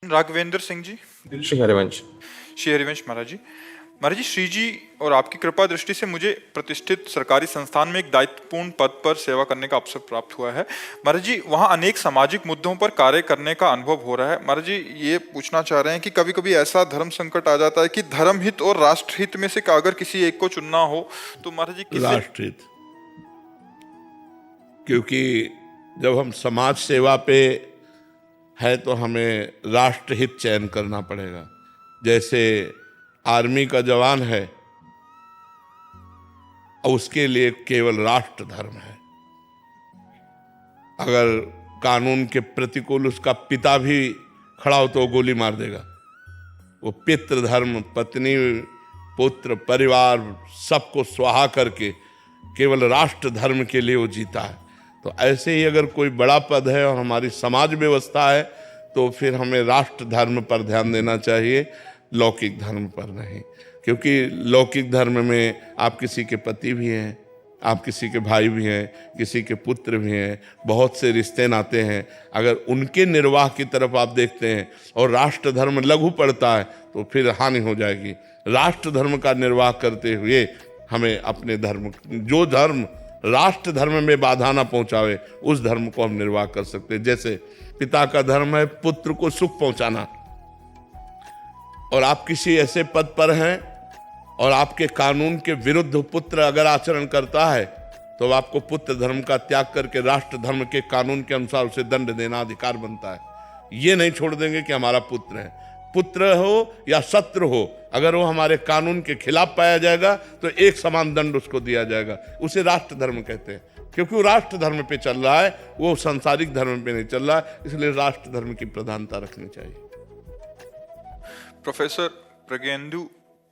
राघवेंद्र सिंह जी। श्री हरिवंश। श्री हरिवंश महाराज जी। महाराज जी, श्री जी और आपकी कृपा दृष्टि से मुझे प्रतिष्ठित सरकारी संस्थान में एक दायित्वपूर्ण पद पर सेवा करने का अवसर प्राप्त हुआ है। महाराज जी, वहाँ अनेक सामाजिक मुद्दों पर कार्य करने का अनुभव हो रहा है। महाराज जी, ये पूछना चाह रहे हैं कि कभी कभी ऐसा धर्म संकट आ जाता है कि धर्म हित और राष्ट्र हित में से अगर किसी एक को चुनना हो तो महाराज जी किसे? राष्ट्र हित। क्योंकि जब हम समाज सेवा पे है तो हमें राष्ट्रहित चयन करना पड़ेगा। जैसे आर्मी का जवान है और उसके लिए केवल राष्ट्र धर्म है। अगर कानून के प्रतिकूल उसका पिता भी खड़ा हो तो वो गोली मार देगा। वो पितृ धर्म, पत्नी, पुत्र, परिवार सबको स्वाहा करके केवल राष्ट्र धर्म के लिए वो जीता है। तो ऐसे ही अगर कोई बड़ा पद है और हमारी समाज व्यवस्था है तो फिर हमें राष्ट्र धर्म पर ध्यान देना चाहिए, लौकिक धर्म पर नहीं। क्योंकि लौकिक धर्म में आप किसी के पति भी हैं, आप किसी के भाई भी हैं, किसी के पुत्र भी हैं, बहुत से रिश्ते नाते हैं। अगर उनके निर्वाह की तरफ आप देखते हैं और राष्ट्र धर्म लघु पड़ता है तो फिर हानि हो जाएगी। राष्ट्र धर्म का निर्वाह करते हुए हमें अपने धर्म, जो धर्म राष्ट्र धर्म में बाधा ना पहुंचावे, उस धर्म को हम निर्वाह कर सकते हैं। जैसे पिता का धर्म है पुत्र को सुख पहुंचाना, और आप किसी ऐसे पद पर हैं और आपके कानून के विरुद्ध पुत्र अगर आचरण करता है तो आपको पुत्र धर्म का त्याग करके राष्ट्र धर्म के कानून के अनुसार उसे दंड देना अधिकार बनता है। ये नहीं छोड़ देंगे कि हमारा पुत्र है, पुत्र हो या शत्रु हो, अगर वो हमारे कानून के खिलाफ पाया जाएगा तो एक समान दंड उसको दिया जाएगा। उसे राष्ट्र धर्म कहते हैं, क्योंकि वो राष्ट्र धर्म पे चल रहा है, वो सांसारिक धर्म पे नहीं चल रहा है। इसलिए राष्ट्र धर्म की प्रधानता रखनी चाहिए। प्रोफेसर प्रज्ञेंदु,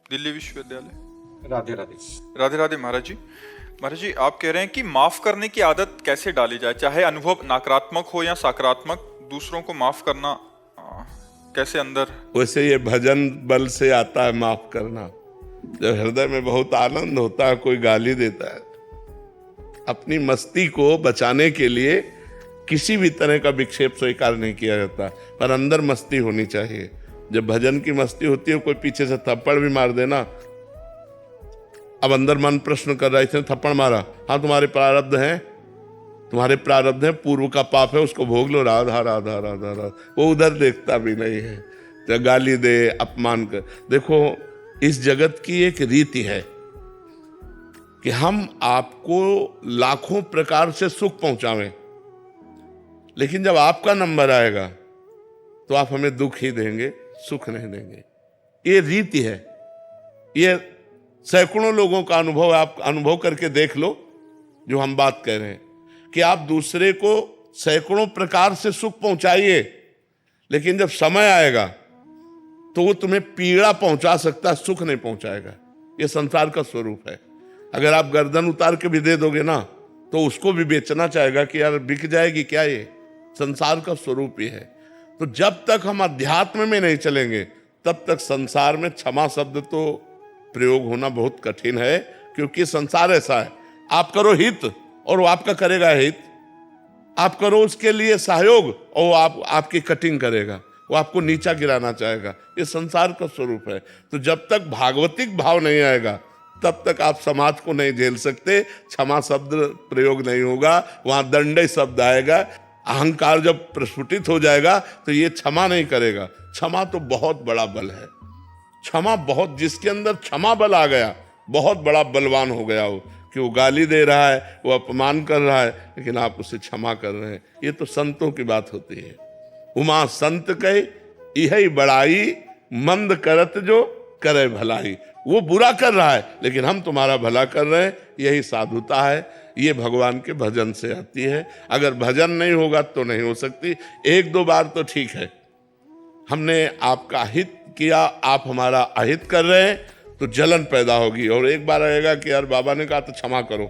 दिल्ली विश्वविद्यालय। राधे राधे। राधे राधे महाराज जी। महाराज जी, आप कह रहे हैं कि माफ करने की आदत कैसे डाली जाए, चाहे अनुभव नकारात्मक हो या सकारात्मक, दूसरों को माफ करना कैसे अंदर? वैसे ये भजन बल से आता है माफ करना। जब हृदय में बहुत आनंद होता है, कोई गाली देता है, अपनी मस्ती को बचाने के लिए किसी भी तरह का विक्षेप स्वीकार नहीं किया जाता, पर अंदर मस्ती होनी चाहिए। जब भजन की मस्ती होती है, कोई पीछे से थप्पड़ भी मार देना, अब अंदर मन प्रश्न कर रहा है, इसने थप्पड़ मारा, हाँ तुम्हारे प्रारब्ध हैं, तुम्हारे प्रारब्ध हैं, पूर्व का पाप है, उसको भोग लो, राधा राधा राधा राधा। वो उधर देखता भी नहीं है, तो गाली दे, अपमान कर। देखो, इस जगत की एक रीति है कि हम आपको लाखों प्रकार से सुख पहुंचावें, लेकिन जब आपका नंबर आएगा तो आप हमें दुख ही देंगे, सुख नहीं देंगे। ये रीति है। ये सैकड़ों लोगों का अनुभव, आप अनुभव करके देख लो जो हम बात कह रहे हैं, कि आप दूसरे को सैकड़ों प्रकार से सुख पहुंचाइए, लेकिन जब समय आएगा तो वो तुम्हें पीड़ा पहुंचा सकता है, सुख नहीं पहुंचाएगा। ये संसार का स्वरूप है। अगर आप गर्दन उतार के भी दे दोगे ना तो उसको भी बेचना चाहेगा कि यार बिक जाएगी क्या, ये संसार का स्वरूप ही है। तो जब तक हम अध्यात्म में नहीं चलेंगे तब तक संसार में क्षमा शब्द तो प्रयोग होना बहुत कठिन है, क्योंकि संसार ऐसा है, आप करो हित और वो आपका करेगा हित, आप करो उसके लिए सहयोग और वो आपकी कटिंग करेगा, वो आपको नीचा गिराना चाहेगा। ये संसार का स्वरूप है। तो जब तक भागवतिक भाव नहीं आएगा तब तक आप समाज को नहीं झेल सकते। क्षमा शब्द प्रयोग नहीं होगा, वहां दंडय शब्द आएगा। अहंकार जब प्रस्फुटित हो जाएगा तो ये क्षमा नहीं करेगा। क्षमा तो बहुत बड़ा बल है। क्षमा बहुत, जिसके अंदर क्षमा बल आ गया, बहुत बड़ा बलवान हो गया वो, कि वो गाली दे रहा है, वो अपमान कर रहा है, लेकिन आप उसे क्षमा कर रहे हैं। ये तो संतों की बात होती है। उमा संत कहे यही बड़ाई, मंद करत जो करे भलाई। वो बुरा कर रहा है लेकिन हम तुम्हारा भला कर रहे हैं, यही साधुता है। ये भगवान के भजन से आती है। अगर भजन नहीं होगा तो नहीं हो सकती। एक दो बार तो ठीक है, हमने आपका हित किया, आप हमारा अहित कर रहे हैं तो जलन पैदा होगी, और एक बार आएगा कि यार बाबा ने कहा तो क्षमा करो,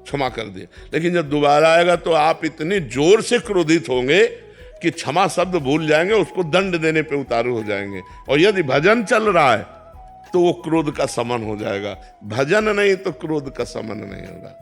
क्षमा कर दिया। लेकिन जब दोबारा आएगा तो आप इतनी जोर से क्रोधित होंगे कि क्षमा शब्द भूल जाएंगे, उसको दंड देने पे उतारू हो जाएंगे। और यदि भजन चल रहा है तो वो क्रोध का शमन हो जाएगा। भजन नहीं तो क्रोध का शमन नहीं होगा।